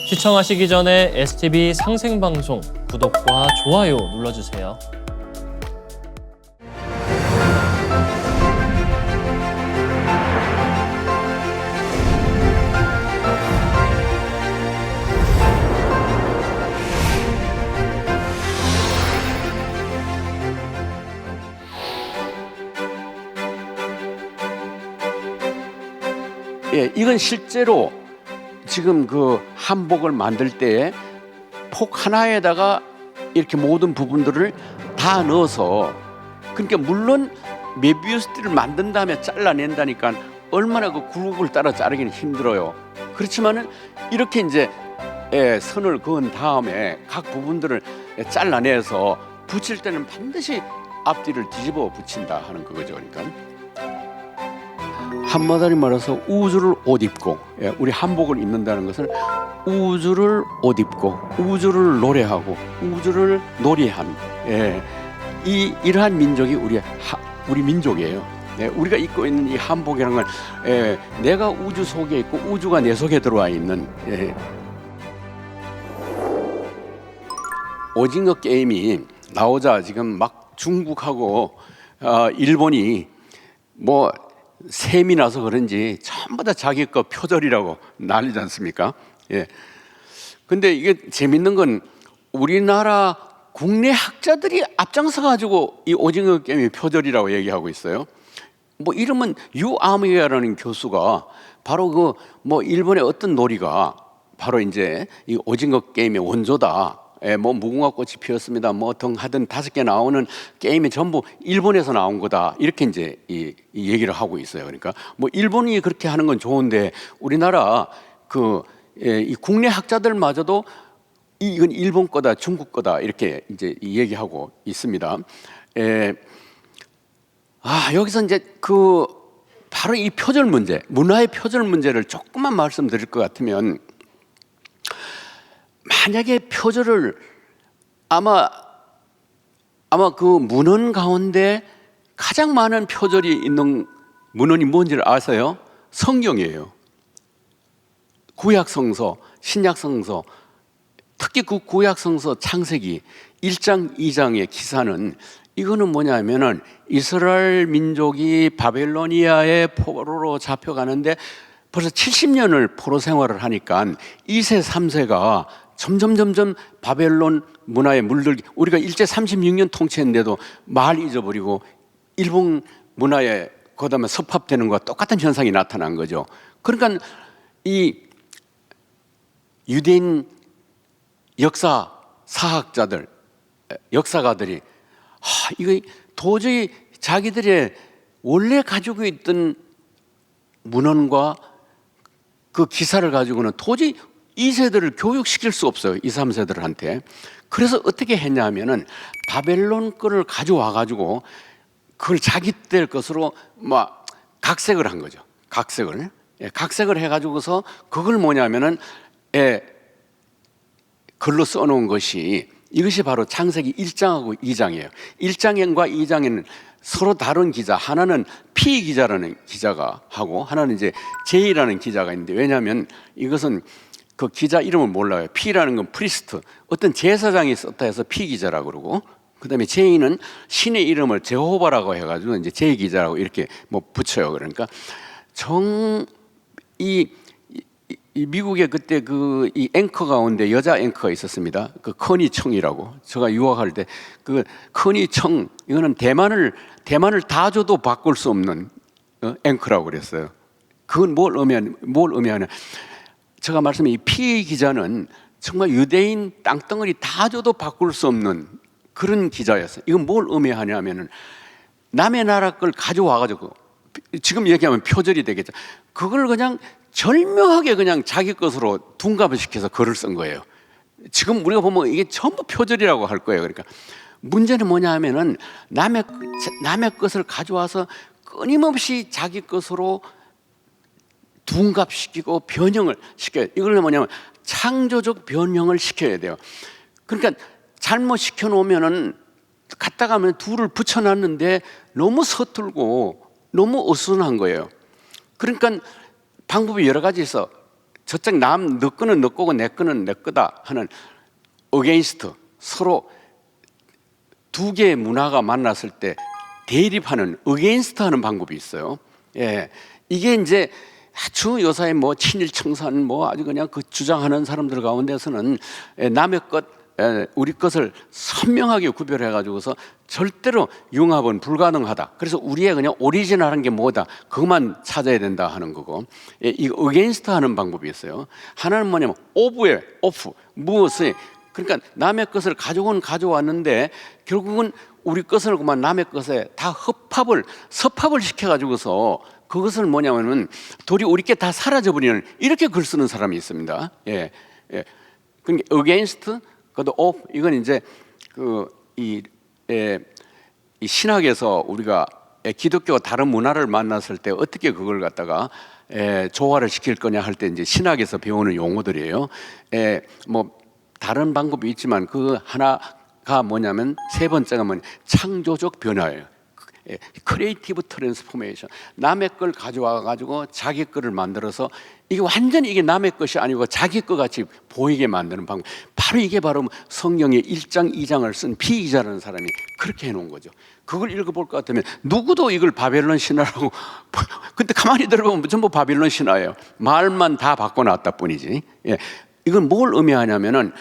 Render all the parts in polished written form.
시청하시기 전에 STV 상생방송 구독과 좋아요 눌러주세요. 예, 이건 실제로 지금 그 한복을 만들 때 폭 하나에다가 이렇게 모든 부분들을 다 넣어서, 그러니까 물론 메비우스띠를 만든 다음에 잘라낸다니까 얼마나 그 굴곡을 따라 자르기는 힘들어요. 그렇지만은 이렇게 이제 선을 그은 다음에 각 부분들을 잘라내서 붙일 때는 반드시 앞뒤를 뒤집어 붙인다 하는 그거죠. 그러니까 한마디로 말해서 우주를 옷 입고, 우리 한복을 입는다는 것은 우주를 옷 입고 우주를 노래하고 우주를 놀이한, 이러한 민족이 우리 민족이에요. 우리가 입고 있는 이 한복이라는 건 내가 우주 속에 있고 우주가 내 속에 들어와 있는, 오징어 게임이 나오자 지금 막 중국하고 일본이 뭐 셈이 나서 그런지 전부 다 자기 거 표절이라고 난리지 않습니까? 예. 근데 이게 재밌는 건 우리나라 국내 학자들이 앞장서 가지고 이 오징어 게임이 표절이라고 얘기하고 있어요. 뭐 이름은 유아미야라는 교수가 바로 그 뭐 일본의 어떤 놀이가 바로 이제 이 오징어 게임의 원조다. 뭐 무궁화 꽃이 피었습니다. 뭐 등 하든 5개 나오는 게임이 전부 일본에서 나온 거다. 이렇게 이제 이 얘기를 하고 있어요. 그러니까 뭐 일본이 그렇게 하는 건 좋은데 우리나라 이 국내 학자들마저도 이건 일본 거다, 중국 거다 이렇게 이제 얘기하고 있습니다. 여기서 이제 바로 이 표절 문제, 문화의 표절 문제를 조금만 말씀드릴 것 같으면, 만약에 표절을 아마 그 문헌 가운데 가장 많은 표절이 있는 문헌이 뭔지를 아세요? 성경이에요. 구약성서, 신약성서, 특히 그 구약성서 창세기 1장, 2장의 기사는 이거는 뭐냐면은 이스라엘 민족이 바벨로니아의 포로로 잡혀가는데 벌써 70년을 포로 생활을 하니까 2세, 3세가 점점 바벨론 문화에 물들기, 우리가 일제 36년 통치했는데도 말 잊어버리고 일본 문화에 그다음에 섭합되는 것과 똑같은 현상이 나타난 거죠. 그러니까 이 유대인 역사 사학자들, 역사가들이 이거 도저히 자기들의 원래 가지고 있던 문헌과 그 기사를 가지고는 도저히 2세들을 교육시킬 수 없어요. 2, 3세들한테. 그래서 어떻게 했냐면은 바벨론 거를 가져와 가지고 그걸 자기들 것으로 막 각색을 한 거죠. 각색을 해 가지고서 그걸 뭐냐면은 글로 써놓은 것이, 이것이 바로 창세기 1장하고 2장이에요. 1장과 2장에는 서로 다른 기자, 하나는 P 기자라는 기자가 하고 하나는 이제 J라는 기자가 있는데, 왜냐하면 이것은 그 기자 이름을 몰라요. P라는 건 프리스트, 어떤 제사장이 썼다 해서 P 기자라고 그러고, 그다음에 J는 신의 이름을 제호바라고 해가지고 이제 J 기자라고 이렇게 뭐 붙여요. 그러니까 이 미국에 그때 이 앵커 가운데 여자 앵커가 있었습니다. 그 커니 청이라고. 제가 유학할 때 그 커니 청, 이거는 대만을 다 줘도 바꿀 수 없는 앵커라고 그랬어요. 그건 뭘 의미하냐? 제가 말씀드린 이 P 기자는 정말 유대인 땅덩어리 다 줘도 바꿀 수 없는 그런 기자였어요. 이건 뭘 의미하냐면은 남의 나라 걸 가져와가지고, 지금 얘기하면 표절이 되겠죠. 그걸 그냥 절묘하게 그냥 자기 것으로 둔갑을 시켜서 글을 쓴 거예요. 지금 우리가 보면 이게 전부 표절이라고 할 거예요. 그러니까 문제는 뭐냐 하면은 남의 것을 가져와서 끊임없이 자기 것으로 둔갑시키고 변형을 시켜요. 이걸 뭐냐면 창조적 변형을 시켜야 돼요. 그러니까 잘못 시켜놓으면은 갖다 가면 둘을 붙여놨는데 너무 서툴고 너무 어수선한 거예요. 그러니까 방법이 여러 가지 있어. 저쪽 남 너 거는 너 거고 내 거는 내 거다 하는 어게인스트, 서로 두 개의 문화가 만났을 때 대립하는 어게인스트 하는 방법이 있어요. 예, 이게 이제 아주 요사이 뭐 친일 청산 뭐 아주 그냥 그 주장하는 사람들 가운데서는 남의 것, 우리 것을 선명하게 구별해 가지고서 절대로 융합은 불가능하다. 그래서 우리의 그냥 오리지널한 게 뭐다, 그것만 찾아야 된다 하는 거고, 이 어게인스트 하는 방법이 있어요. 하나는 뭐냐면 오브에 오프, 무엇을, 그러니까 남의 것을 가져온 가져왔는데 결국은 우리 것을 그만 남의 것에 다 섭합을 시켜가지고서 그것을 뭐냐면은 도리 우리 게 다 사라져버리는, 이렇게 글 쓰는 사람이 있습니다. 예, 예. 그러니까 against, 그것도 of, 이건 이제 이 신학에서 우리가 기독교가 다른 문화를 만났을 때 어떻게 그걸 갖다가 조화를 시킬 거냐 할 때 이제 신학에서 배우는 용어들이에요. 뭐 다른 방법이 있지만 그 하나가 뭐냐면 세 번째가 뭐냐, 창조적 변화예요. 크리에이티브 트랜스포메이션. 남의 걸 가져와 가지고 자기 거를 만들어서 이게 완전히 이게 남의 것이 아니고 자기 것 같이 보이게 만드는 방법. 바로 이게 바로 성경의 1장 2장을 쓴 피기자라는 사람이 그렇게 해놓은 거죠. 그걸 읽어볼 것 같으면 누구도 이걸 바벨론 신화라고 근데 가만히 들어보면 전부 바벨론 신화예요. 말만 다 바꿔놨다 뿐이지. 예. 이건 뭘 의미하냐면은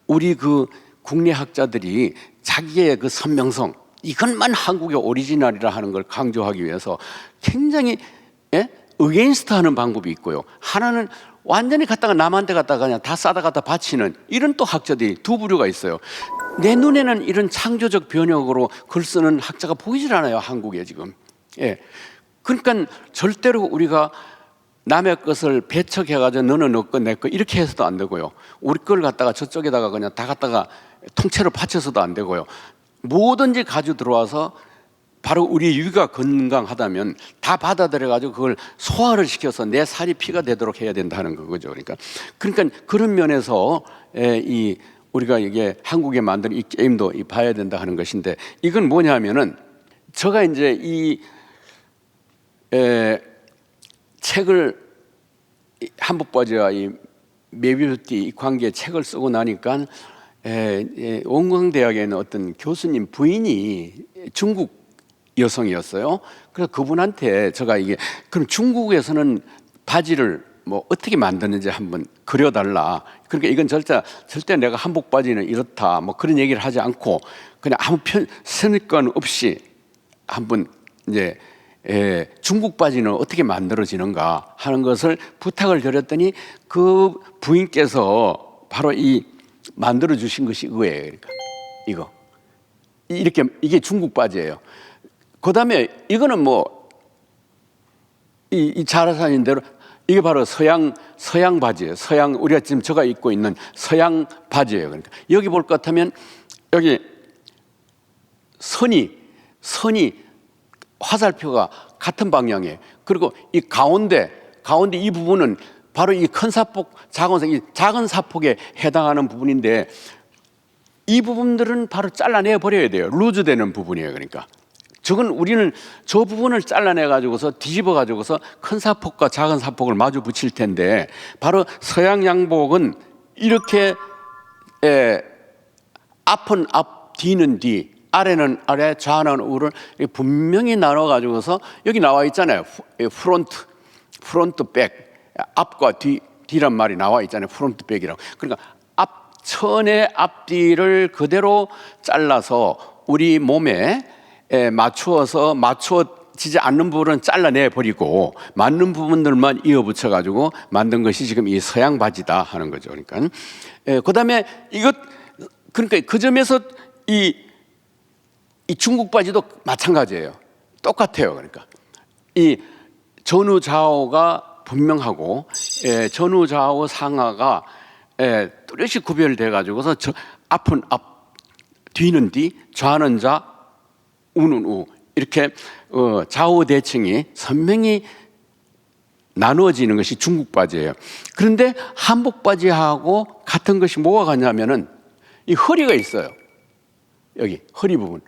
우리 그 국내 학자들이 자기의 그 선명성, 이것만 한국의 오리지널이라 하는 걸 강조하기 위해서 굉장히 어게인스트 하는 방법이 있고요. 하나는 완전히 갖다가 남한테 갖다가 그냥 다 싸다 갖다 바치는 이런 또 학자들이 두 부류가 있어요. 내 눈에는 이런 창조적 변혁으로 글 쓰는 학자가 보이질 않아요, 한국에 지금. 예. 그러니까 절대로 우리가 남의 것을 배척해가지고 너는 너 거 내 거 이렇게 해서도 안 되고요. 우리 걸 갖다가 저쪽에다가 그냥 다 갖다가 통째로 바쳐서도 안 되고요. 뭐든지 가지고 들어와서 바로 우리의 유기가 건강하다면 다 받아들여가지고 그걸 소화를 시켜서 내 살이 피가 되도록 해야 된다는 거죠. 그러니까 그런 면에서 이 우리가 이게 한국에 만든 이 게임도 봐야 된다 하는 것인데, 이건 뭐냐면은 제가 이제 이 책을 한복바지와 이 메비뷰티 이 관계 책을 쓰고 나니까 원광대학에 있는 어떤 교수님 부인이 중국 여성이었어요. 그래서 그분한테 제가 이게 그럼 중국에서는 바지를 뭐 어떻게 만드는지 한번 그려달라. 그러니까 이건 절대 내가 한복 바지는 이렇다 뭐 그런 얘기를 하지 않고 그냥 아무 선입관 없이 한번 이제 중국 바지는 어떻게 만들어지는가 하는 것을 부탁을 드렸더니 그 부인께서 바로 이 만들어 주신 것이 이거예요. 그러니까 이거 이렇게 이게 중국 바지예요. 그다음에 이거는 뭐 이 잘 아시는 대로 이게 바로 서양 바지예요. 서양 우리가 지금 제가 입고 있는 서양 바지예요. 그러니까 여기 볼 것 같으면 여기 선이 화살표가 같은 방향이에요. 그리고 이 가운데 이 부분은 바로 이 큰 사폭, 작은 사폭에 해당하는 부분인데 이 부분들은 바로 잘라내 버려야 돼요. 루즈되는 부분이에요. 그러니까 저건 우리는 저 부분을 잘라내 가지고서 뒤집어 가지고서 큰 사폭과 작은 사폭을 마주 붙일 텐데 바로 서양 양복은 이렇게 앞은 앞, 뒤는 뒤, 아래는 아래, 좌는 우를 분명히 나눠 가지고서 여기 나와 있잖아요. 프론트 백, 앞과 뒤란 말이 나와 있잖아요. 프론트 백이라고. 그러니까 앞천의 앞뒤를 그대로 잘라서 우리 몸에 맞춰지지 않는 부분은 잘라내 버리고 맞는 부분들만 이어붙여 가지고 만든 것이 지금 이 서양 바지다 하는 거죠. 그러니까 그다음에 그러니까 그 점에서 이 중국 바지도 마찬가지예요. 똑같아요. 그러니까 이 전후 좌우가 분명하고 전후 좌우 상하가 뚜렷이 구별돼 가지고서 앞은 앞, 뒤는 뒤, 좌는 좌, 우는 우 이렇게 좌우 대칭이 선명히 나누어지는 것이 중국 바지예요. 그런데 한복 바지하고 같은 것이 뭐가 같냐면은 이 허리가 있어요. 여기 허리 부분.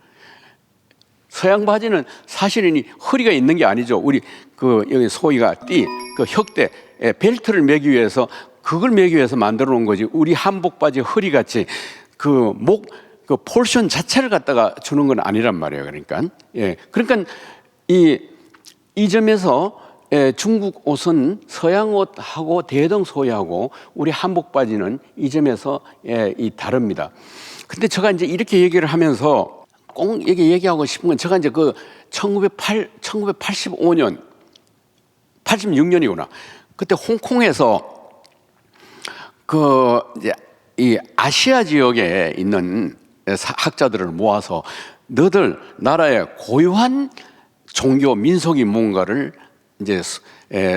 서양 바지는 사실은 이 허리가 있는 게 아니죠. 우리 여기 소위가 그 혁대 벨트를 매기 위해서 그걸 매기 위해서 만들어 놓은 거지. 우리 한복 바지 허리같이 그 폴션 자체를 갖다가 주는 건 아니란 말이에요. 그러니까 그러니까 이 점에서 중국 옷은 서양 옷하고 대등소이하고 우리 한복 바지는 이 점에서 다릅니다. 근데 제가 이제 이렇게 얘기를 하면서 꼭 얘기하고 싶은 건, 제가 이제 그 1985년 86년이구나. 그때 홍콩에서 그 이제 이 아시아 지역에 있는 학자들을 모아서 너들 나라의 고유한 종교 민속이 뭔가를 이제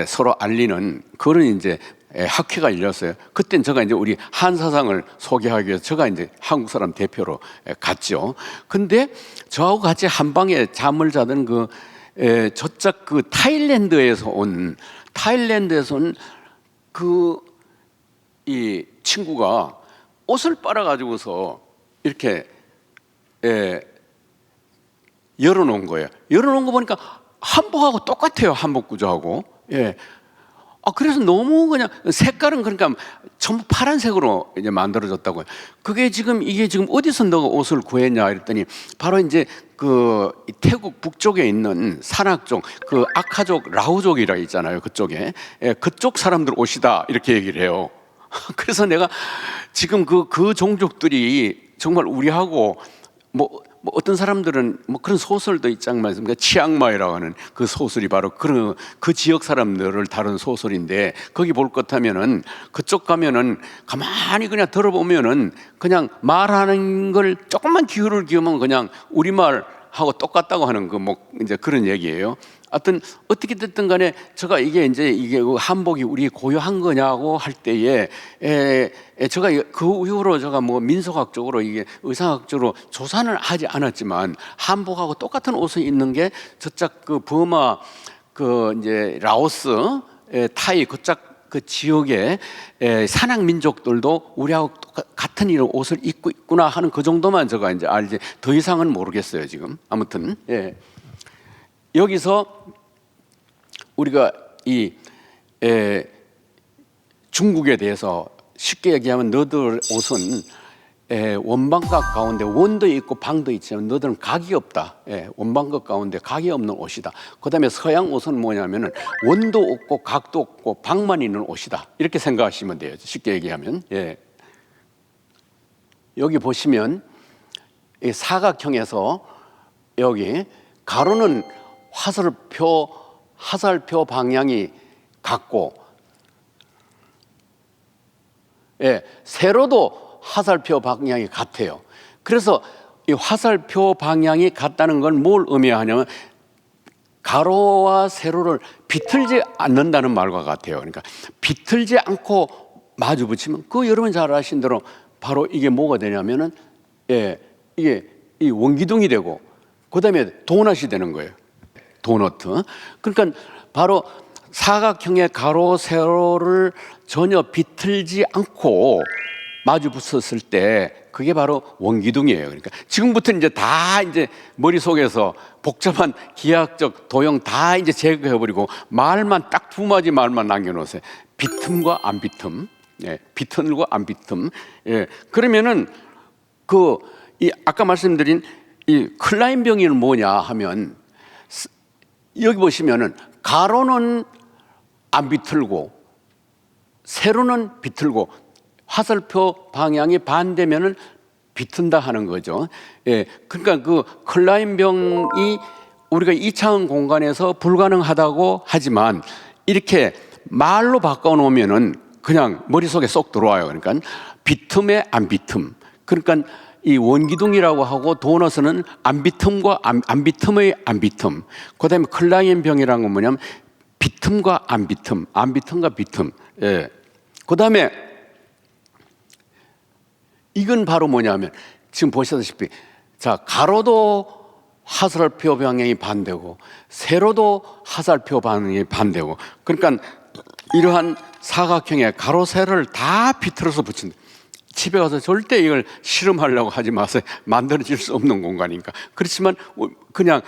서로 알리는 그런 이제 학회가 열렸어요. 그땐 제가 이제 우리 한사상을 소개하기 위해서 제가 이제 한국 사람 대표로 갔죠. 근데 저하고 같이 한 방에 잠을 자던 저짝 그 타일랜드에서 온 이 친구가 옷을 빨아가지고서 이렇게 열어놓은 거예요. 열어놓은 거 보니까 한복하고 똑같아요. 한복 구조하고. 그래서 너무 그냥 색깔은 그러니까 전부 파란색으로 이제 만들어졌다고요. 이게 지금 어디서 너가 옷을 구했냐 이랬더니 바로 이제 그 태국 북쪽에 있는 산악 쪽, 그 아카족, 라오족이라 있잖아요. 그쪽에 그쪽 사람들 옷이다 이렇게 얘기를 해요. 그래서 내가 지금 그 종족들이 정말 우리하고 뭐 어떤 사람들은 뭐 그런 소설도 있잖아요. 그러니까 치앙마이라고 하는 그 소설이 바로 그 지역 사람들을 다룬 소설인데, 거기 볼 것 하면은 그쪽 가면은 가만히 그냥 들어보면은 그냥 말하는 걸 조금만 귀를 기울이면 그냥 우리말하고 똑같다고 하는 이제 그런 얘기예요. 하여튼 어떻게 됐든 간에 제가 이게 한복이 우리 고유한 거냐고 할 때에 제가 그 이후로 제가 뭐 민속학적으로 이게 의상학적으로 조사는 하지 않았지만 한복하고 똑같은 옷을 입는 게 저짝 그 버마 이제 라오스 타이 그짝 그 지역의 산악 민족들도 우리하고 같은 이런 옷을 입고 있구나 하는 그 정도만 제가 이제 알지 더 이상은 모르겠어요 지금. 아무튼 여기서 우리가 중국에 대해서 쉽게 얘기하면 너들 옷은 원방각 가운데 원도 있고 방도 있지만 너들은 각이 없다. 원방각 가운데 각이 없는 옷이다. 그 다음에 서양 옷은 뭐냐면은 원도 없고 각도 없고 방만 있는 옷이다. 이렇게 생각하시면 돼요. 쉽게 얘기하면. 여기 보시면 이 사각형에서 여기 가로는 화살표 방향이 같고, 세로도 화살표 방향이 같아요. 그래서 이 화살표 방향이 같다는 건 뭘 의미하냐면 가로와 세로를 비틀지 않는다는 말과 같아요. 그러니까 비틀지 않고 마주 붙이면 여러분 잘 아신 대로 바로 이게 뭐가 되냐면은 이게 이 원기둥이 되고 그다음에 도넛이 되는 거예요. 도너트. 그러니까 바로 사각형의 가로 세로를 전혀 비틀지 않고 마주 붙었을 때 그게 바로 원기둥이에요. 그러니까 지금부터 이제 다 이제 머릿속에서 복잡한 기하학적 도형 다 이제 제거해버리고 말만 딱 두 마디 말만 남겨놓으세요. 비틈과 안 비틈. 비틀과 안 비틈. 그러면은 아까 말씀드린 이 클라인병이는 뭐냐 하면 여기 보시면은 가로는 안 비틀고 세로는 비틀고 화살표 방향이 반대면은 비튼다 하는 거죠. 그러니까 그 클라인병이 우리가 2차원 공간에서 불가능하다고 하지만 이렇게 말로 바꿔놓으면은 그냥 머릿속에 쏙 들어와요. 그러니까 비틈에 안 비틈. 그러니까 이 원기둥이라고 하고 도너스는 안 비틈과 안 비틈의 안 비틈. 그다음에 클라인병이라는 건 뭐냐면 비틈과 안 비틈, 안 비틈과 비틈. 그다음에 이건 바로 뭐냐면 지금 보시다시피 자 가로도 화살표 방향이 반대고 세로도 화살표 방향이 반대고, 그러니까 이러한 사각형의 가로 세로를 다 비틀어서 붙인다. 집에 가서 절대 이걸 실험하려고 하지 마세요. 만들어질 수 없는 공간이니까. 그렇지만 그냥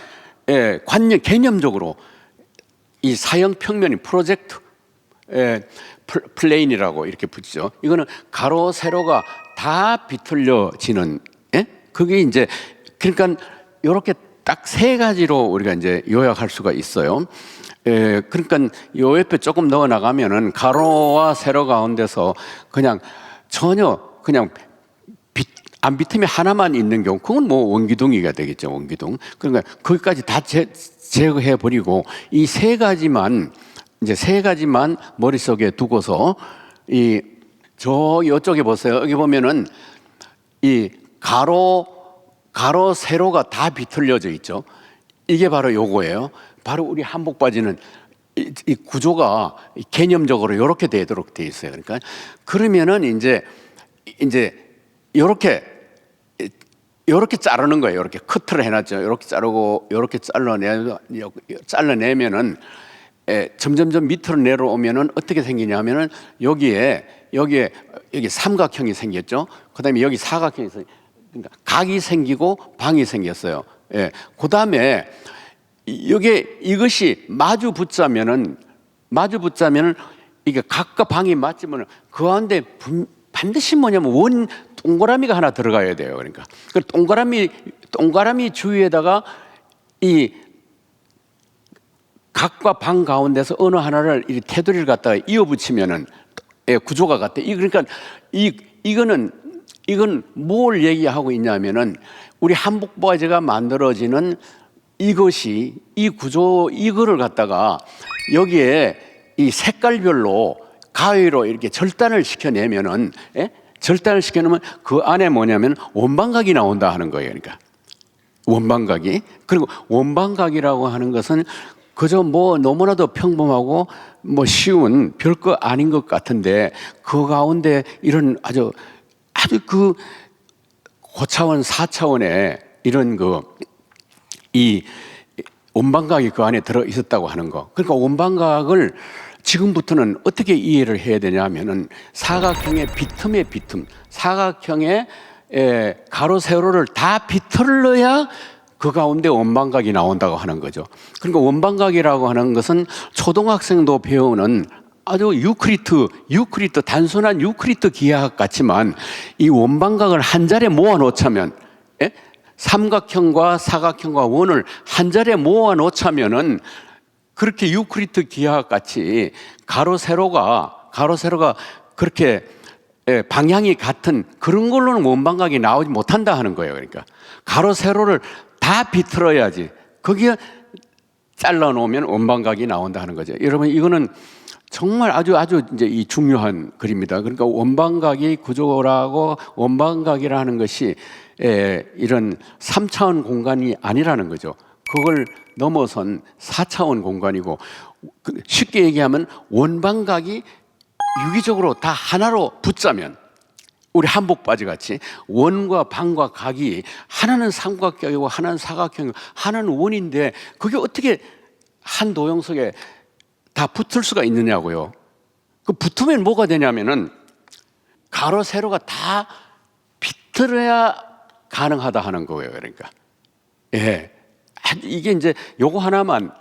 개념적으로 이 사형 평면이 플레인이라고 이렇게 붙이죠. 이거는 가로 세로가 다 비틀려지는, 예? 그게 이제 그러니까 이렇게 딱 세 가지로 우리가 이제 요약할 수가 있어요. 그러니까 요 옆에 조금 넣어 나가면은 가로와 세로 가운데서 그냥 전혀 그냥 안 비틈이 하나만 있는 경우, 그건 뭐 원기둥이가 되겠죠, 원기둥. 그러니까 거기까지 다 제거해 버리고 이 세 가지만 머릿속에 두고서 저 이쪽에 보세요. 여기 보면은 이 가로 세로가 다 비틀려져 있죠. 이게 바로 요거예요. 바로 우리 한복 바지는 이 구조가 개념적으로 이렇게 되도록 돼 있어요. 그러니까 그러면은 이제 이렇게 자르는 거예요. 이렇게 커트를 해놨죠. 이렇게 자르고 이렇게 잘라내면은 점점점 밑으로 내려오면은 어떻게 생기냐면은 여기 삼각형이 생겼죠. 그다음에 여기 사각형이 그러니까 각이 생기고 방이 생겼어요. 그다음에 이것이 마주 붙자면은 이게 각과 방이 맞으면 그 가운데 반드시 뭐냐면 동그라미가 하나 들어가야 돼요. 그러니까 그 동그라미 주위에다가 이 각과 방 가운데서 어느 하나를 이 테두리를 갖다가 이어 붙이면은 구조가 같아. 그러니까 이건 뭘 얘기하고 있냐면은 우리 한복 바지가 만들어지는 이것이 이 구조 이거를 갖다가 여기에 이 색깔별로 가위로 이렇게 절단을 시켜내면은 그 안에 뭐냐면 원방각이 나온다 하는 거예요. 그러니까 원방각이. 그리고 원방각이라고 하는 것은 그저 뭐 너무나도 평범하고 뭐 쉬운 별거 아닌 것 같은데 그 가운데 이런 아주 그 고차원 4차원의 이런 이 원방각이 그 안에 들어 있었다고 하는 거. 그러니까 원방각을 지금부터는 어떻게 이해를 해야 되냐면은 사각형의 비틈의 비틈, 사각형의 가로 세로를 다 비틀어야 그 가운데 원방각이 나온다고 하는 거죠. 그러니까 원방각이라고 하는 것은 초등학생도 배우는 아주 유클리드 단순한 유클리드 기하학 같지만 이 원방각을 한 자리에 모아 놓자면 삼각형과 사각형과 원을 한 자리에 모아 놓자면은 그렇게 유클리드 기하학 같이 가로 세로가 그렇게 방향이 같은 그런 걸로는 원방각이 나오지 못한다 하는 거예요. 그러니까 가로 세로를 다 비틀어야지 거기에 잘라 놓으면 원방각이 나온다 하는 거죠. 여러분 이거는 정말 아주 이제 이 중요한 글입니다. 그러니까 원방각이 구조라고 원방각이라는 것이 이런 3차원 공간이 아니라는 거죠. 그걸 넘어선 4차원 공간이고 쉽게 얘기하면 원방각이 유기적으로 다 하나로 붙자면 우리 한복 바지 같이 원과 방과 각이 하나는 삼각형이고 하나는 사각형이고 하나는 원인데 그게 어떻게 한 도형 속에 다 붙을 수가 있느냐고요. 그 붙으면 뭐가 되냐면은 가로 세로가 다 비틀어야 가능하다 하는 거예요. 그러니까 이게 이제 요거 하나만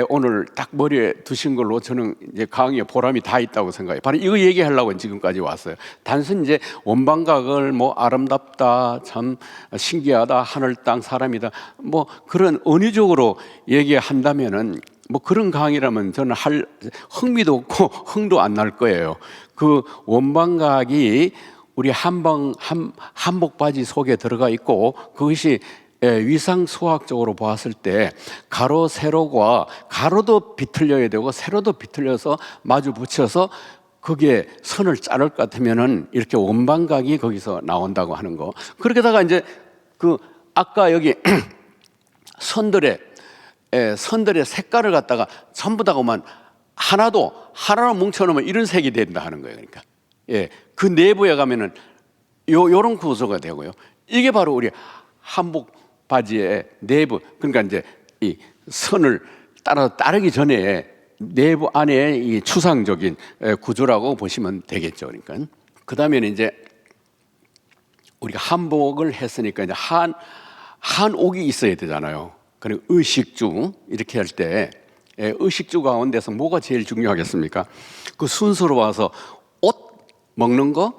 오늘 딱 머리에 두신 걸로 저는 이제 강의에 보람이 다 있다고 생각해요. 바로 이거 얘기하려고 지금까지 왔어요. 단순히 이제 원방각을 뭐 아름답다, 참 신기하다, 하늘, 땅, 사람이다, 뭐 그런 은유적으로 얘기한다면은 뭐 그런 강의라면 저는 할 흥미도 없고 흥도 안 날 거예요. 그 원방각이 우리 한복 바지 속에 들어가 있고 그것이 위상 수학적으로 보았을 때 가로 세로가 가로도 비틀려야 되고 세로도 비틀려서 마주 붙여서 거기에 선을 자를 것 같으면은 이렇게 원방각이 거기서 나온다고 하는 거. 그렇게다가 이제 그 아까 여기 선들의 색깔을 갖다가 전부 다 그만 하나로 뭉쳐놓으면 이런 색이 된다 하는 거예요. 그러니까 그 내부에 가면은 요런 구조가 되고요. 이게 바로 우리 한복 바지의 내부, 그러니까 이제 이 선을 따르기 전에 내부 안에 이 추상적인 구조라고 보시면 되겠죠. 그러니까 그 다음에는 이제 우리가 한복을 했으니까 이제 한옥이 있어야 되잖아요. 그리고 의식주 이렇게 할 때 의식주 가운데서 뭐가 제일 중요하겠습니까? 그 순서로 와서 옷 먹는 거,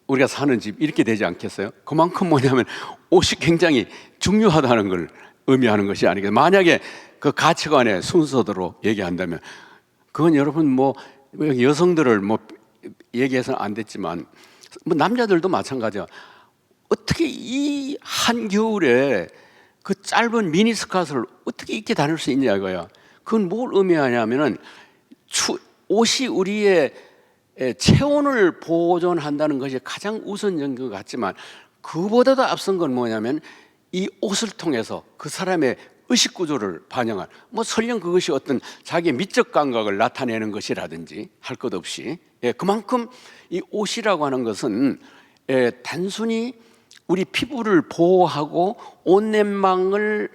우리가 사는 집 이렇게 되지 않겠어요? 그만큼 뭐냐면 옷이 굉장히 중요하다는 걸 의미하는 것이 아니겠어요? 만약에 그 가치관의 순서대로 얘기한다면 그건 여러분 뭐 여성들을 뭐 얘기해서는 안 됐지만 뭐 남자들도 마찬가지야. 어떻게 이 한겨울에 그 짧은 미니스커트를 어떻게 입게 다닐 수 있냐 이거야. 그건 뭘 의미하냐면은 옷이 우리의 체온을 보존한다는 것이 가장 우선적인 것 같지만 그보다도 앞선 건 뭐냐면 이 옷을 통해서 그 사람의 의식 구조를 반영한 뭐 설령 그것이 어떤 자기의 미적 감각을 나타내는 것이라든지 할 것 없이 그만큼 이 옷이라고 하는 것은 단순히 우리 피부를 보호하고 온냉방을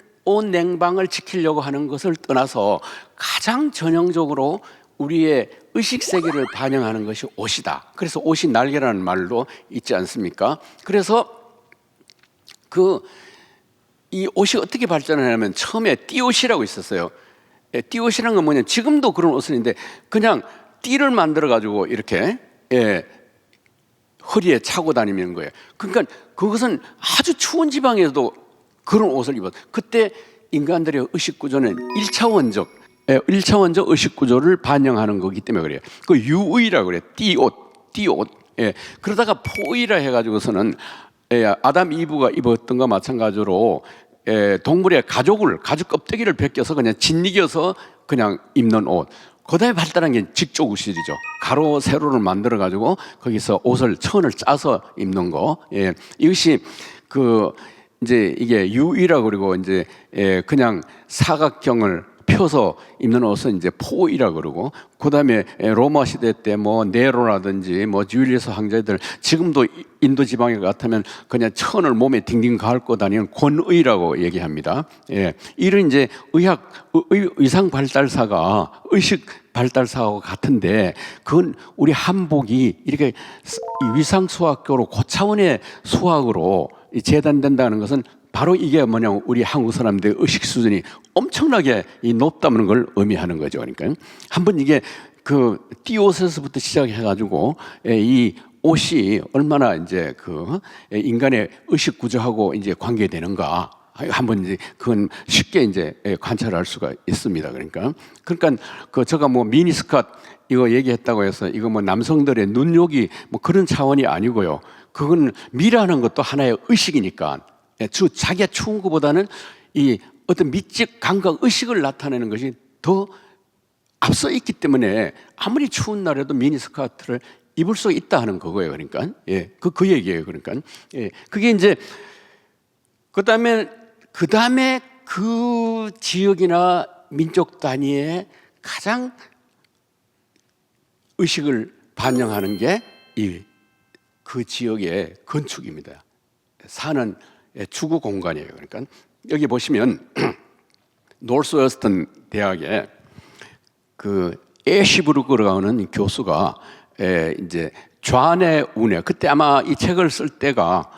지키려고 하는 것을 떠나서 가장 전형적으로 우리의 의식 세계를 반영하는 것이 옷이다. 그래서 옷이 날개라는 말도 있지 않습니까? 그래서 이 옷이 어떻게 발전하냐면 처음에 띠옷이라고 있었어요. 띠옷이라는 건 뭐냐? 지금도 그런 옷은 있는데 그냥 띠를 만들어 가지고 이렇게 허리에 차고 다니는 거예요. 그러니까 그것은 아주 추운 지방에서도 그런 옷을 입었어요. 그때 인간들의 의식 구조는 1차원적 의식 구조를 반영하는 거기 때문에 그래요. 그 유의라고 그래요. 띠옷. 그러다가 포의라 해가지고서는 아담 이브가 입었던 것과 마찬가지로 동물의 가죽 껍데기를 벗겨서 그냥 짓이겨서 그냥 입는 옷. 그다음에 발달한 게 직조구실이죠. 가로 세로를 만들어 가지고 거기서 천을 짜서 입는 거. 이것이 이제 이게 유의라고 그러고 이제 그냥 사각형을 펴서 입는 옷은 이제 포이라 그러고 그다음에 로마 시대 때 뭐 네로라든지 뭐 줄리우스 황제들 지금도 인도 지방에 같으면 그냥 천을 몸에 딩딩 감고 다니는 권의라고 얘기합니다. 이런 이제 의상 발달사가 의식 발달사하고 같은데 그건 우리 한복이 이렇게 위상 수학교로 고차원의 수학으로 재단된다는 것은 바로 이게 뭐냐면 우리 한국 사람들의 의식 수준이 엄청나게 높다는 걸 의미하는 거죠. 그러니까 한번 이게 그 띠옷에서부터 시작해가지고 이 옷이 얼마나 이제 인간의 의식 구조하고 이제 관계되는가 한번 이제 그건 쉽게 이제 관찰할 수가 있습니다. 그러니까 제가 뭐 미니스커트 이거 얘기했다고 해서 이거 뭐 남성들의 눈욕이 뭐 그런 차원이 아니고요. 그건 미라는 것도 하나의 의식이니까. 자기가 추운 것보다는 이 어떤 미적 감각 의식을 나타내는 것이 더 앞서 있기 때문에 아무리 추운 날에도 미니스커트를 입을 수 있다 하는 거고요. 그러니까 그 얘기예요. 그러니까 그게 이제 그다음에 그 지역이나 민족 단위의 가장 의식을 반영하는 게 그 지역의 건축입니다. 사는 주거 공간이에요. 그러니까 여기 보시면 노스웨스턴 대학에 그 애쉬브루크라고 하는 교수가 이제 좌뇌 우뇌 그때 아마 이 책을 쓸 때가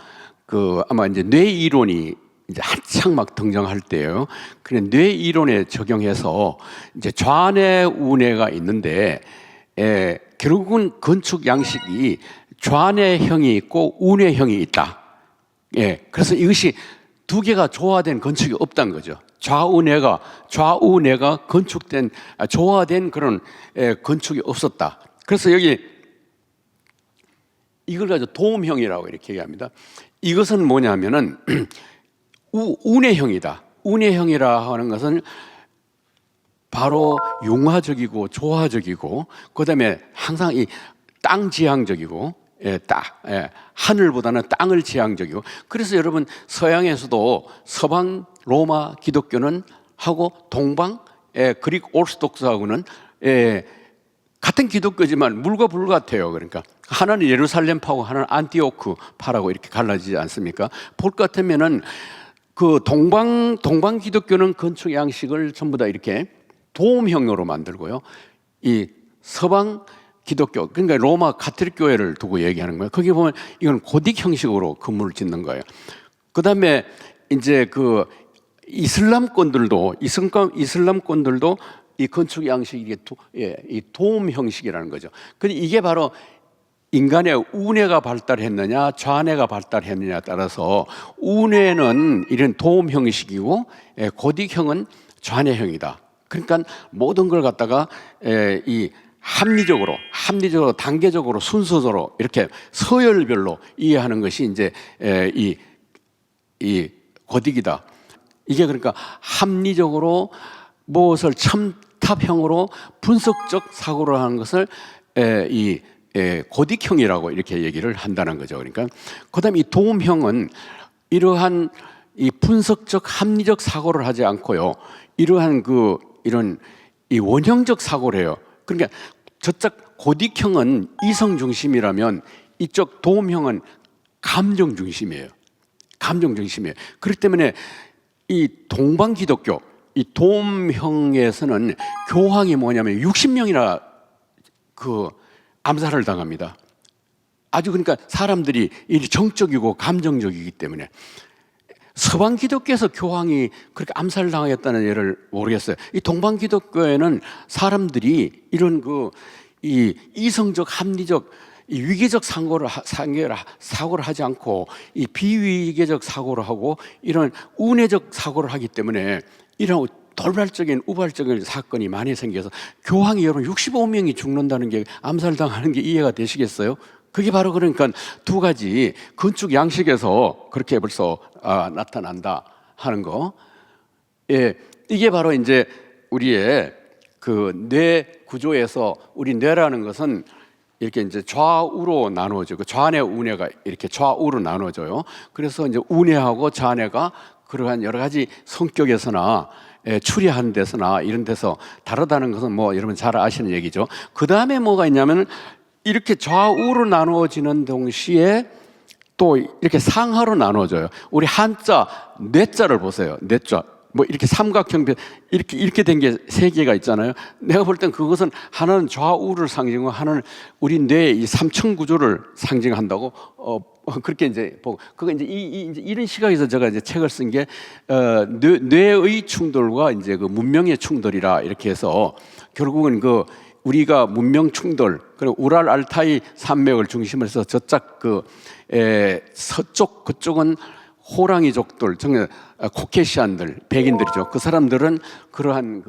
아마 이제 뇌 이론이 이제 한창 막 등장할 때예요. 그래 뇌 이론에 적용해서 이제 좌뇌 우뇌가 있는데 결국은 건축 양식이 좌뇌형이 있고 우뇌형이 있다. 그래서 이것이 두 개가 조화된 건축이 없다는 거죠. 좌우뇌가 건축된 조화된 그런 건축이 없었다. 그래서 여기 이걸 가지고 도움형이라고 이렇게 얘기합니다. 이것은 뭐냐면은 우뇌형이다. 우뇌형이라 하는 것은 바로 융화적이고 조화적이고 그다음에 항상 이 땅 지향적이고 하늘보다는 땅을 지향적이고 그래서 여러분 서양에서도 서방 로마 기독교는 하고 동방 그릭 오르스독스하고는 같은 기독교지만 물과 불 같아요. 그러니까 하나는 예루살렘파고 하나는 안티오크파라고 이렇게 갈라지지 않습니까? 볼 것 같으면은 그 동방 기독교는 건축 양식을 전부 다 이렇게 도움형으로 만들고요. 이 서방 기독교, 그러니까 로마 가톨릭 교회를 두고 얘기하는 거예요. 거기 보면 이건 고딕 형식으로 건물을 짓는 거예요. 그 다음에 이제 이슬람권들도 이 건축 양식이 이 도움 형식이라는 거죠. 근데 이게 바로 인간의 우뇌가 발달했느냐 좌뇌가 발달했느냐에 따라서 우뇌는 이런 도움 형식이고 고딕형은 좌뇌형이다. 그러니까 모든 걸 갖다가 이 합리적으로 단계적으로 순서대로 이렇게 서열별로 이해하는 것이 이제 이 고딕이다. 이게 그러니까 합리적으로 무엇을 첨탑형으로 분석적 사고를 하는 것을 이 고딕형이라고 이렇게 얘기를 한다는 거죠. 그러니까 그다음에 이 도움형은 이러한 이 분석적 합리적 사고를 하지 않고요. 이러한 이런 이 원형적 사고를 해요. 그러니까 저쪽 고딕형은 이성 중심이라면 이쪽 도움형은 감정 중심이에요. 감정 중심이에요. 그렇기 때문에 이 동방 기독교 이 도움형에서는 교황이 뭐냐면 60명이나 암살을 당합니다. 아주 그러니까 사람들이 정적이고 감정적이기 때문에 서방 기독교에서 교황이 그렇게 암살을 당하겠다는 예를 모르겠어요. 이 동방 기독교에는 사람들이 이런 이 이성적 합리적 이 위계적 사고를 하지 않고 이 비위계적 사고를 하고 이런 운해적 사고를 하기 때문에 이런 돌발적인 우발적인 사건이 많이 생겨서 교황이 여러분 65명이 죽는다는 게 암살당하는 게 이해가 되시겠어요? 그게 바로 그러니까 두 가지 건축 양식에서 그렇게 벌써 나타난다 하는 거. 예, 이게 바로 이제 우리의 뇌 구조에서 우리 뇌라는 것은 이렇게 이제 좌우로 나누어져. 좌뇌, 우뇌가 이렇게 좌우로 나눠져요. 그래서 이제 우뇌하고 좌뇌가 그러한 여러 가지 성격에서나 추리하는 데서나 이런 데서 다르다는 것은 뭐 여러분 잘 아시는 얘기죠. 그 다음에 뭐가 있냐면 이렇게 좌우로 나누어지는 동시에 또 이렇게 상하로 나누어져요. 우리 한자 뇌자를 보세요. 뇌자. 뭐 이렇게 삼각형 이렇게 된 게 세 개가 있잖아요. 내가 볼 땐 그것은 하나는 좌우를 상징하고 하나는 우리 뇌의 이 삼층 구조를 상징한다고 그렇게 이제 보고 그거 이제 이런 시각에서 제가 이제 책을 쓴 게 뇌의 충돌과 이제 문명의 충돌이라 이렇게 해서 결국은 우리가 문명 충돌 그리고 우랄 알타이 산맥을 중심으로 해서 저쪽 서쪽 그쪽은 호랑이족들, 정말 코케시안들, 백인들이죠. 그 사람들은 그러한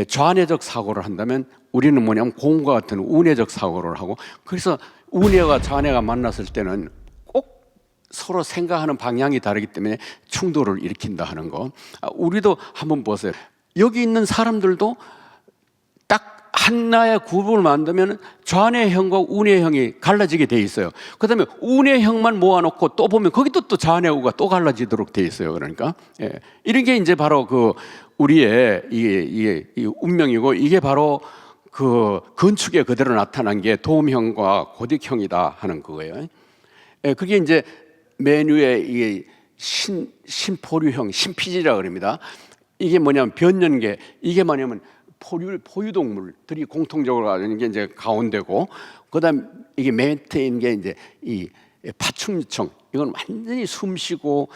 좌뇌적 사고를 한다면 우리는 뭐냐면 공과 같은 우뇌적 사고를 하고 그래서 우뇌와 좌뇌가 만났을 때는 꼭 서로 생각하는 방향이 다르기 때문에 충돌을 일으킨다 하는 거. 우리도 한번 보세요. 여기 있는 사람들도 딱 하나의 구분을 만들면 좌뇌형과 우뇌형이 갈라지게 돼 있어요. 그다음에 우뇌형만 모아놓고 또 보면 거기도 또 좌뇌우가 또 갈라지도록 돼 있어요. 그러니까 이런 게 이제 바로 우리의 이 운명이고 이게 바로 건축에 그대로 나타난 게 도움형과 고딕형이다 하는 거예요. 그게 이제 맨 위에 이 신포류형, 신피지라 그럽니다. 이게 뭐냐면 변연계, 이게 뭐냐면 포유동물들이 공통적으로 가지는 게 이제 가운데고, 그다음 이게 밑에 있는 게 이제 이 파충류청. 이건 완전히 숨쉬고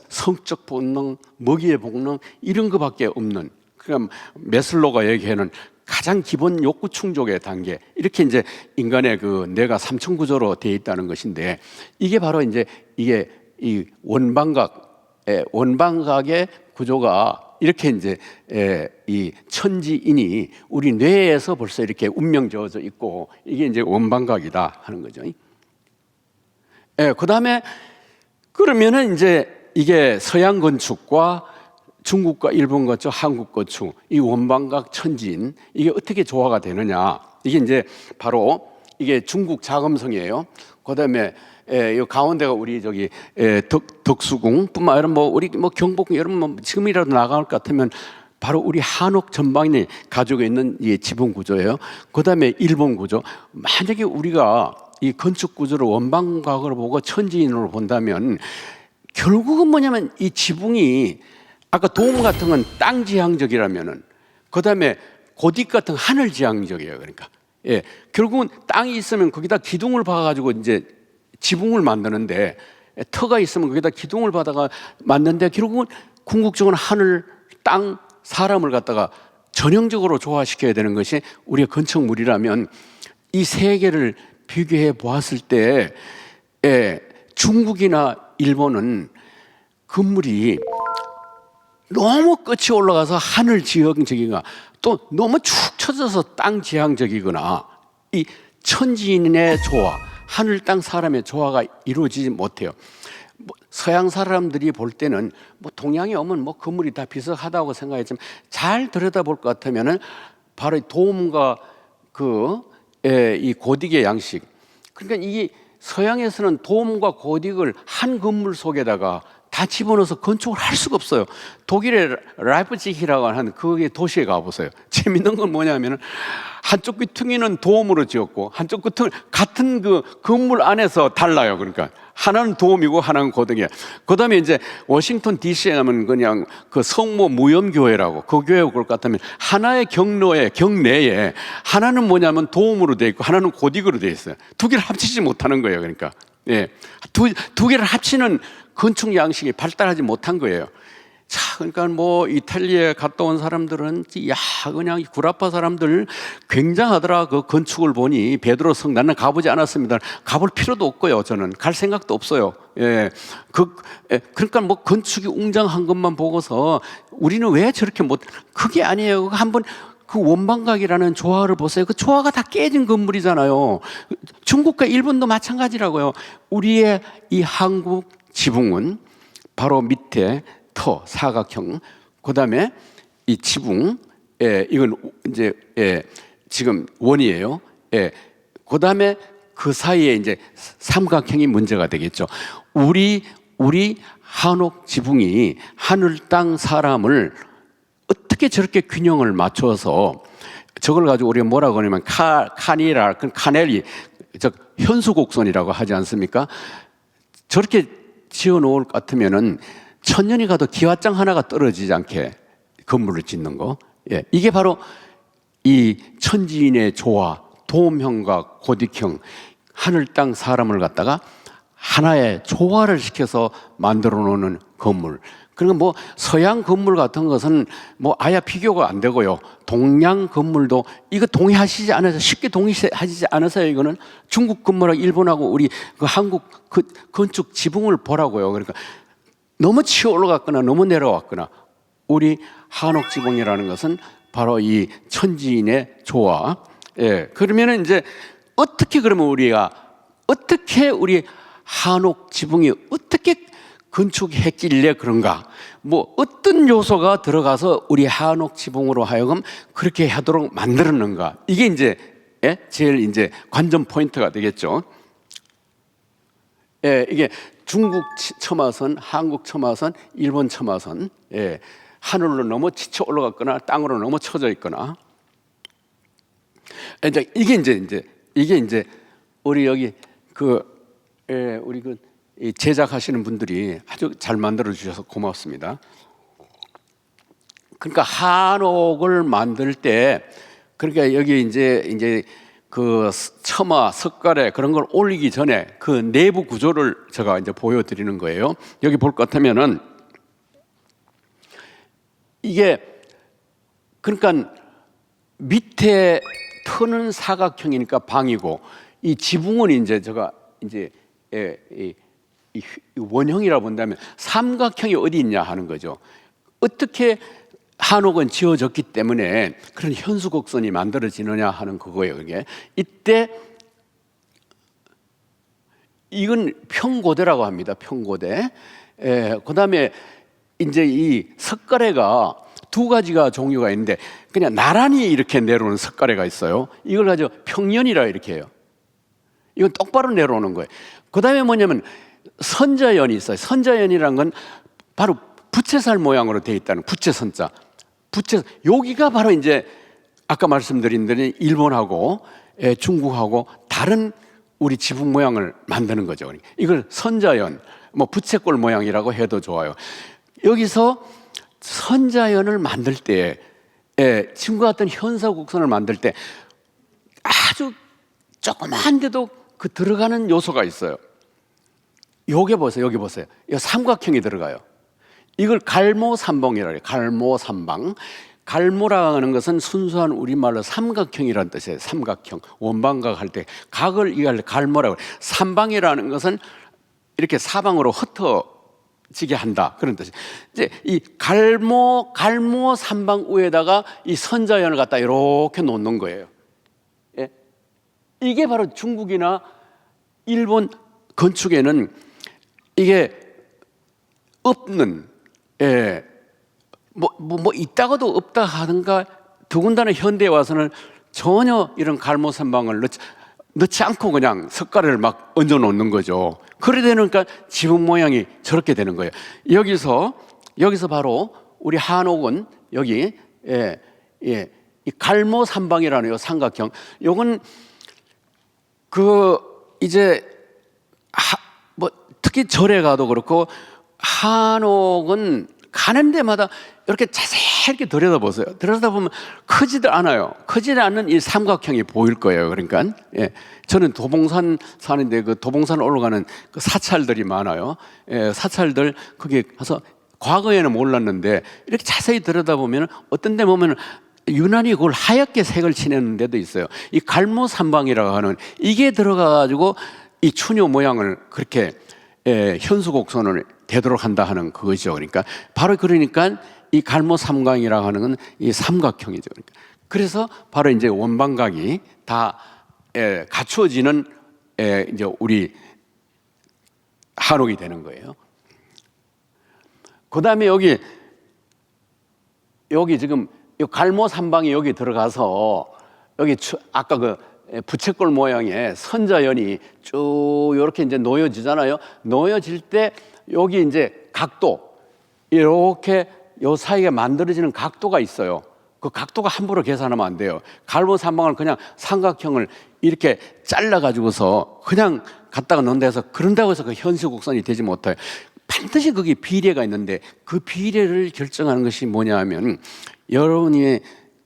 성적 본능, 먹이의 본능 이런 거밖에 없는. 그럼 메슬로가 얘기하는 가장 기본 욕구 충족의 단계. 이렇게 이제 인간의 뇌가 삼층 구조로 되어 있다는 것인데 이게 바로 이제 이게 이 원방각의 구조가 이렇게 이제 이 천지인이 우리 뇌에서 벌써 이렇게 운명 지어져 있고 이게 이제 원방각이다 하는 거죠. 그다음에 그러면은 이제 이게 서양 건축과 중국과 일본 건축, 한국 건축 이 원방각 천지인 이게 어떻게 조화가 되느냐? 이게 이제 바로 이게 중국 자금성이에요. 그다음에 이 가운데가 우리 저기 덕수궁뿐만 아니라 뭐 우리 뭐 경복 여러분 뭐 지금이라도 나갈 것 같으면 바로 우리 한옥 전방에 가지고 있는 이 지붕 구조예요. 그다음에 일본 구조. 만약에 우리가 이 건축 구조를 원방각으로 보고 천지인으로 본다면 결국은 뭐냐면 이 지붕이 아까 도움 같은 건 땅 지향적이라면은 그다음에 고딕 같은 건 하늘 지향적이에요. 그러니까 결국은 땅이 있으면 거기다 기둥을 박아가지고 이제 지붕을 만드는데 터가 있으면 거기다 기둥을 받아가 만드는데 결국은 궁극적으로 하늘, 땅, 사람을 갖다가 전형적으로 조화시켜야 되는 것이 우리의 건축물이라면 이 세 개를 비교해 보았을 때 중국이나 일본은 건물이 너무 끝이 올라가서 하늘 지형적이거나 또 너무 축 처져서 땅 지향적이거나 이 천지인의 조화, 하늘 땅 사람의 조화가 이루어지지 못해요. 서양 사람들이 볼 때는 동양에 오면 건물이 다 비슷하다고 생각했지만 잘 들여다볼 것 같으면은 바로 도움과 이 고딕의 양식. 그러니까 이 서양에서는 도움과 고딕을 한 건물 속에다가 다 집어넣어서 건축을 할 수가 없어요. 독일의 라이프치히라고 하는 거기 도시에 가보세요. 재밌는 건 뭐냐면은 한쪽 귀퉁이는 도움으로 지었고 한쪽 귀퉁이 같은 그 건물 안에서 달라요. 그러니까 하나는 도움이고 하나는 고등이야. 그다음에 이제 워싱턴 DC에 가면 그냥 그 성모 무염교회라고 그 교회 올 것 같으면 하나의 경내에 하나는 뭐냐면 도움으로 돼 있고 하나는 고딕으로 돼 있어요. 두 개를 합치지 못하는 거예요. 그러니까 두 개를 합치는 건축 양식이 발달하지 못한 거예요. 자, 그러니까 이탈리아에 갔다 온 사람들은 그냥 구라파 사람들 굉장하더라. 그 건축을 보니 베드로 성 나는 가보지 않았습니다. 가볼 필요도 없고요. 저는 갈 생각도 없어요. 그러니까 건축이 웅장한 것만 보고서 우리는 왜 저렇게 그게 아니에요. 한번 그 원방각이라는 조화를 보세요. 그 조화가 다 깨진 건물이잖아요. 중국과 일본도 마찬가지라고요. 우리의 이 한국 지붕은 바로 밑에 사각형, 그 다음에 이 지붕, 이건 이제 지금 원이에요. 그 다음에 그 사이에 이제 삼각형이 문제가 되겠죠. 우리 한옥 지붕이 하늘, 땅, 사람을 어떻게 저렇게 균형을 맞춰서 저걸 가지고 우리가 뭐라고 하냐면 카넬리, 즉 현수곡선이라고 하지 않습니까? 저렇게 지어 놓을 것 같으면은 천년이 가도 기와장 하나가 떨어지지 않게 건물을 짓는 거. 이게 바로 이 천지인의 조화, 도움형과 고딕형, 하늘, 땅, 사람을 갖다가 하나의 조화를 시켜서 만들어 놓는 건물. 그리고 서양 건물 같은 것은 아예 비교가 안 되고요. 동양 건물도 이거 동의하시지 않아서 쉽게 동의하시지 않아서요. 이거는 중국 건물하고 일본하고 우리 그 한국 건축 지붕을 보라고요. 그러니까 너무 치어 올라갔거나 너무 내려왔거나 우리 한옥 지붕이라는 것은 바로 이 천지인의 조화. 그러면은 이제 그러면 우리가 우리 한옥 지붕이 어떻게 건축했길래 그런가? 어떤 요소가 들어가서 우리 한옥 지붕으로 하여금 그렇게 하도록 만들었는가? 이게 이제 제일 이제 관전 포인트가 되겠죠. 이게 중국 첨화선, 한국 첨화선, 일본 첨화선, 하늘로 너무 지쳐 올라갔거나 땅으로 너무 쳐져 있거나. 이게 이제 우리 여기 우리 제작하시는 분들이 아주 잘 만들어 주셔서 고맙습니다. 그러니까 한옥을 만들 때 그러니까 여기 이제 그 첨화, 석가래 그런 걸 올리기 전에 그 내부 구조를 제가 이제 보여드리는 거예요. 여기 볼 것 같으면은 이게 그러니까 밑에 터는 사각형이니까 방이고 이 지붕은 이제 제가 이제 이 원형이라 본다면 삼각형이 어디 있냐 하는 거죠. 어떻게 한옥은 지어졌기 때문에 그런 현수곡선이 만들어지느냐 하는 그거예요. 그게 이때 이건 평고대라고 합니다. 평고대. 그다음에 이제 이 석가래가 두 가지가 종류가 있는데 그냥 나란히 이렇게 내려오는 석가래가 있어요. 이걸 가지고 평년이라 이렇게 해요. 이건 똑바로 내려오는 거예요. 그다음에 뭐냐면 선자연이 있어요. 선자연이란 건 바로 부채살 모양으로 되어 있다는 부채선자. 여기가 바로 이제 아까 말씀드린 대로 일본하고 중국하고 다른 우리 지붕 모양을 만드는 거죠. 이걸 선자연, 부채꼴 모양이라고 해도 좋아요. 여기서 선자연을 만들 때, 지금과 같은 현사곡선을 만들 때 아주 조그만데도 그 들어가는 요소가 있어요. 여기 보세요. 여기 삼각형이 들어가요. 이걸 갈모삼방이라고 해요. 갈모삼방. 갈모라고 하는 것은 순수한 우리말로 삼각형이라는 뜻이에요. 삼각형. 원방각 할 때 각을 이해할 때 갈모라고 해요. 삼방이라는 것은 이렇게 사방으로 흩어지게 한다. 그런 뜻이에요. 이제 이 갈모 삼방 위에다가 이 선자연을 갖다 이렇게 놓는 거예요. 예? 이게 바로 중국이나 일본 건축에는 이게 없는, 예, 뭐 있다가도 없다 하든가, 더군다나 현대에 와서는 전혀 이런 갈모삼방을 넣지 않고 그냥 석가래를 막 얹어 놓는 거죠. 그래 되니까 지붕 모양이 저렇게 되는 거예요. 여기서 바로 우리 한옥은 여기, 이 갈모삼방이라는 요 삼각형, 요건 이제 뭐 특히 절에 가도 그렇고 한옥은 가는 데마다 이렇게 자세히 이렇게 들여다보세요. 들여다보면 크지도 않아요. 크지도 않는 이 삼각형이 보일 거예요. 그러니까 저는 도봉산 사는데 그 도봉산 올라가는 그 사찰들이 많아요. 사찰들 거기 가서 과거에는 몰랐는데 이렇게 자세히 들여다보면 어떤 데 보면 유난히 그걸 하얗게 색을 칠하는 데도 있어요. 이 갈모삼방이라고 하는 이게 들어가가지고 이 추녀 모양을 그렇게 현수곡선을 되도록 한다 하는 그거죠. 그러니까 바로 그러니까 이 갈모삼강이라고 하는 건 이 삼각형이죠. 그러니까 그래서 바로 이제 원방각이 다 갖추어지는 이제 우리 한옥이 되는 거예요. 그 다음에 여기 지금 이 갈모삼방이 여기 들어가서 여기 아까 그 부채꼴 모양의 선자연이 쭉 이렇게 이제 놓여지잖아요. 놓여질 때 여기 이제 각도, 이렇게 요 사이에 만들어지는 각도가 있어요. 그 각도가 함부로 계산하면 안 돼요. 갈모삼방을 그냥 삼각형을 이렇게 잘라가지고서 그냥 갖다가 놓는다 해서 그런다고 해서 그 현수곡선이 되지 못해요. 반드시 거기 비례가 있는데 그 비례를 결정하는 것이 뭐냐 하면, 여러분이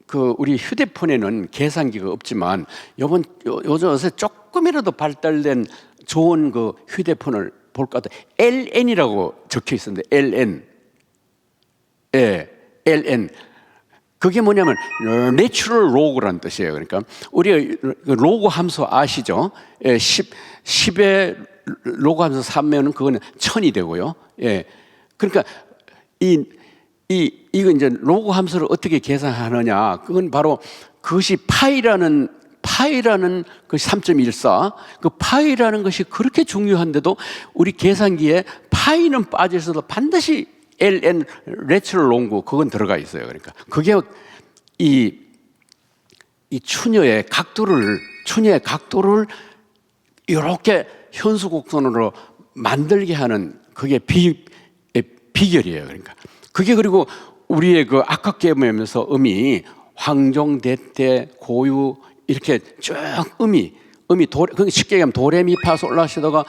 그 우리 휴대폰에는 계산기가 없지만 요즘 요새 조금이라도 발달된 좋은 그 휴대폰을 볼 것 같아요. LN이라고 적혀 있었는데 LN. LN. 그게 뭐냐면 내추럴 로그라는 뜻이에요. 그러니까 우리 로그 함수 아시죠? 10의 로그 함수 3면은 그거는 1000이 되고요. 그러니까 이거 이제 로그 함수를 어떻게 계산하느냐? 그건 바로 그것이 파이라는 것이 3.14. 그 파이라는 것이 그렇게 중요한데도 우리 계산기에 파이는 빠져 있어도 반드시 LN 레츄럴 롱구 그건 들어가 있어요. 그러니까 그게 이 추녀의 각도를 이렇게 현수곡선으로 만들게 하는 그게 비결이에요. 그러니까 그게, 그리고 우리의 그 악학계면서 음이 황종대대 고유 이렇게 쭉 음이 쉽게 얘기하면 도레미파솔라시도가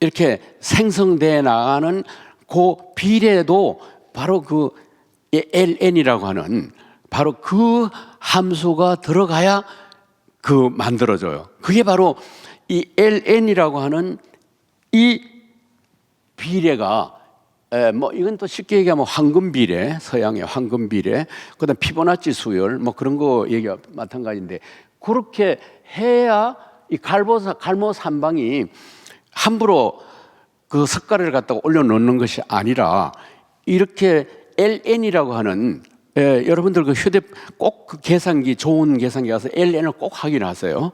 이렇게 생성돼 나가는 그 비례도 바로 그 LN이라고 하는 바로 그 함수가 들어가야 그 만들어져요. 그게 바로 이 LN이라고 하는 이 비례가 뭐 이건 또 쉽게 얘기하면 황금 비례, 서양의 황금 비례, 그다음 피보나치 수열 뭐 그런 거 얘기가 마찬가지인데, 그렇게 해야 이 갈모삼방이 함부로 그 석가래를 갖다가 올려놓는 것이 아니라 이렇게 LN이라고 하는 여러분들 그 꼭 그 계산기 좋은 계산기 가서 LN을 꼭 확인하세요.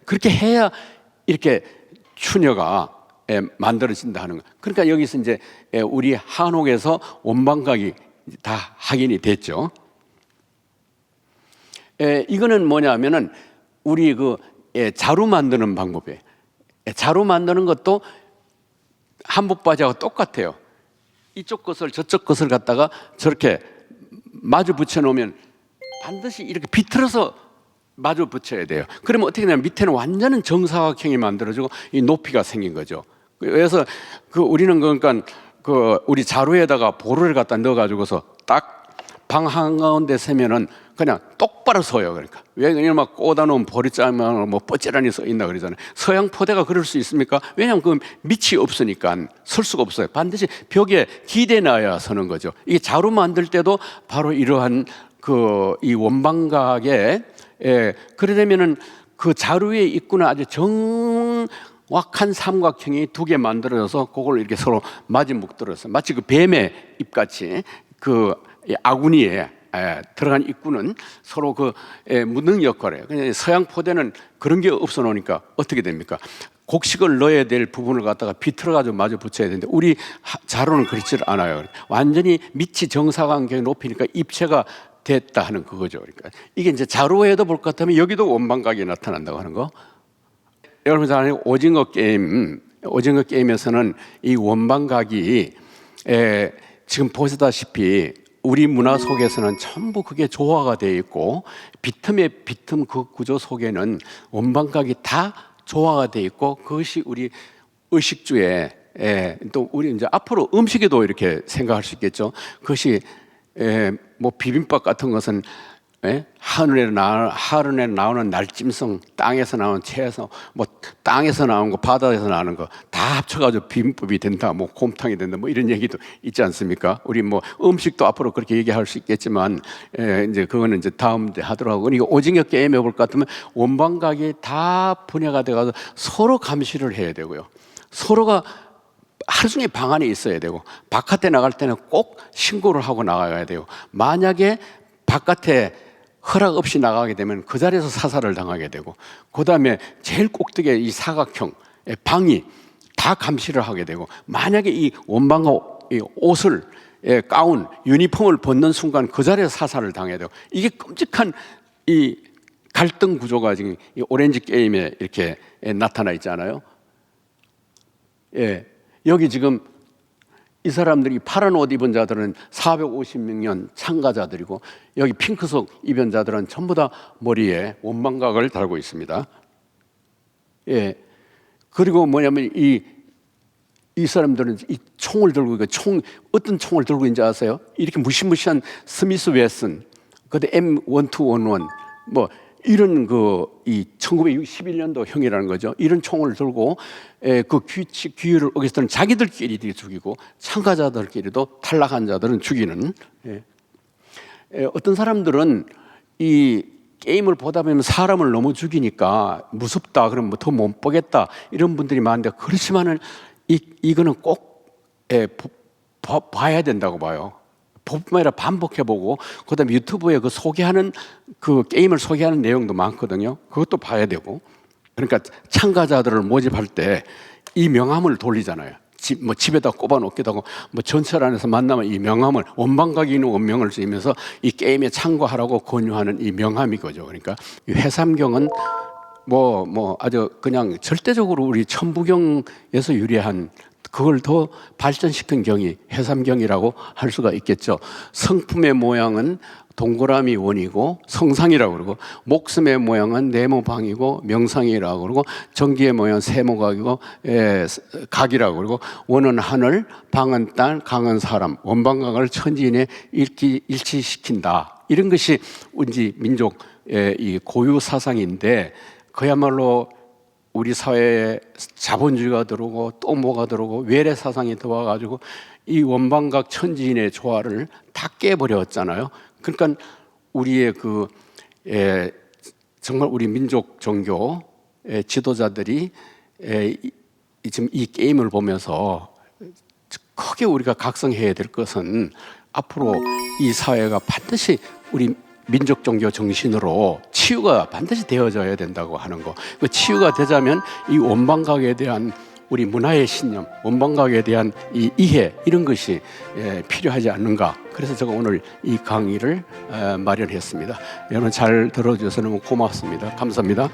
그렇게 해야 이렇게 추녀가 만들어진다 하는 거. 그러니까 여기서 이제 우리 한옥에서 원방각이 다 확인이 됐죠. 이거는 뭐냐면은 우리 그 자루 만드는 방법이에요. 자루 만드는 것도 한복바지하고 똑같아요. 이쪽 것을 저쪽 것을 갖다가 저렇게 마주 붙여 놓으면 반드시 이렇게 비틀어서 마주 붙여야 돼요. 그러면 어떻게 되냐면 밑에는 완전한 정사각형이 만들어지고 이 높이가 생긴 거죠. 그래서 그 우리는 그러니까 그 우리 자루에다가 볼을 갖다 넣어가지고서 딱 방 한가운데 세면은 그냥 똑바로 서요. 그러니까 왜냐면 막 꽂아놓은 보리자만 뭐 뻗지란히 서 있나 그러잖아요. 서양 포대가 그럴 수 있습니까? 왜냐하면 그 밑이 없으니까 설 수가 없어요. 반드시 벽에 기대놔야 서는 거죠. 이게 자루 만들 때도 바로 이러한 이 원방각에 그러려면은 그 자루 위에 있구나 아주 정확한 삼각형이 두 개 만들어져서 그걸 이렇게 서로 마주 묶들어서 마치 그 뱀의 입같이 그 아구니에 들어간 입구는 서로 그 무능 역할이에요. 그냥 서양 포대는 그런 게 없어 놓으니까 어떻게 됩니까? 곡식을 넣어야 될 부분을 갖다가 비틀어가지고 마주 붙여야 되는데 우리 자루는 그렇지 않아요. 완전히 밑이 정사각형이 높이니까 입체가 됐다 하는 그거죠. 그러니까 이게 이제 자루에도 볼 것 같으면 여기도 원방각이 나타난다고 하는 거. 여러분 잘 아는 오징어 게임에서는 이 원방각이 지금 보시다시피 우리 문화 속에서는 전부 그게 조화가 되어 있고 비틈의 비틈 그 구조 속에는 원방각이 다 조화가 되어 있고 그것이 우리 의식주에 또 우리 이제 앞으로 음식에도 이렇게 생각할 수 있겠죠. 그것이 뭐 비빔밥 같은 것은 하늘에 나오는 날짐승, 땅에서 나오는 채에서 뭐 땅에서 나오는 거, 바다에서 나오는 거 다 합쳐가지고 비빔밥이 된다, 뭐 곰탕이 된다, 뭐 이런 얘기도 있지 않습니까? 우리 뭐 음식도 앞으로 그렇게 얘기할 수 있겠지만 이제 그거는 이제 다음 때 하도록 하고 이거 오징어 게임에 볼 것 같으면 원방각이 다 분야가 돼가지고 서로 감시를 해야 되고요. 서로가 하루 종일 방 안에 있어야 되고 바깥에 나갈 때는 꼭 신고를 하고 나가야 돼요. 만약에 바깥에 허락 없이 나가게 되면 그 자리에서 사살을 당하게 되고 그 다음에 제일 꼭대기에 이 사각형 방이 다 감시를 하게 되고 만약에 이 원방각 옷을 가운 유니폼을 벗는 순간 그 자리에서 사살을 당해야 되고 이게 끔찍한 이 갈등 구조가 지금 이 오렌지 게임에 이렇게 나타나 있잖아요. 여기 지금 이 사람들이 파란 옷 입은 자들은 450명 참가자들이고 여기 핑크색 입은 자들은 전부 다 머리에 원방각을 달고 있습니다. 그리고 뭐냐면 이 사람들은 이 총을 들고 어떤 총을 들고 있는지 아세요? 이렇게 무시무시한 스미스 웨슨, 그때 M1211 뭐 이런 이 1961년도 형이라는 거죠. 이런 총을 들고 그 규율을 어겼을 자기들끼리 죽이고 참가자들끼리도 탈락한 자들은 죽이는. 어떤 사람들은 이 게임을 보다 보면 사람을 너무 죽이니까 무섭다, 그럼 더 못 보겠다 이런 분들이 많은데 그렇지만은 이거는 꼭 봐야 된다고 봐요. 뿐만 아니라 반복해보고 그다음에 유튜브에 그 소개하는 그 게임을 소개하는 내용도 많거든요. 그것도 봐야 되고 그러니까 참가자들을 모집할 때 이 명함을 돌리잖아요. 집에다 꼽아놓기도 하고 뭐 전철 안에서 만나면 이 명함을 원방각이 있는 원명을 쓰면서 이 게임에 참가하라고 권유하는 이 명함이 거죠. 그러니까 이 회삼경은 뭐 아주 그냥 절대적으로 우리 천부경에서 유래한 그걸 더 발전시킨 경이 해삼경이라고 할 수가 있겠죠. 성품의 모양은 동그라미 원이고 성상이라고 그러고 목숨의 모양은 네모방이고 명상이라고 그러고 전기의 모양은 세모각이고 각이라고 그러고 원은 하늘, 방은 땅, 강은 사람, 원방각을 천지인에 일치시킨다. 이런 것이 우리 민족의 이 고유 사상인데 그야말로 우리 사회에 자본주의가 들어오고 또 뭐가 들어오고 외래 사상이 들어와가지고 이 원방각 천지인의 조화를 다 깨버렸잖아요. 그러니까 우리의 정말 우리 민족 종교 지도자들이 지금 이 게임을 보면서 크게 우리가 각성해야 될 것은 앞으로 이 사회가 반드시 우리 민족 종교 정신으로 치유가 반드시 되어져야 된다고 하는 거. 그 치유가 되자면 이 원방각에 대한 우리 문화의 신념, 원방각에 대한 이 이해 이런 것이 필요하지 않는가. 그래서 제가 오늘 이 강의를 마련했습니다. 여러분 잘 들어주셔서 너무 고맙습니다. 감사합니다.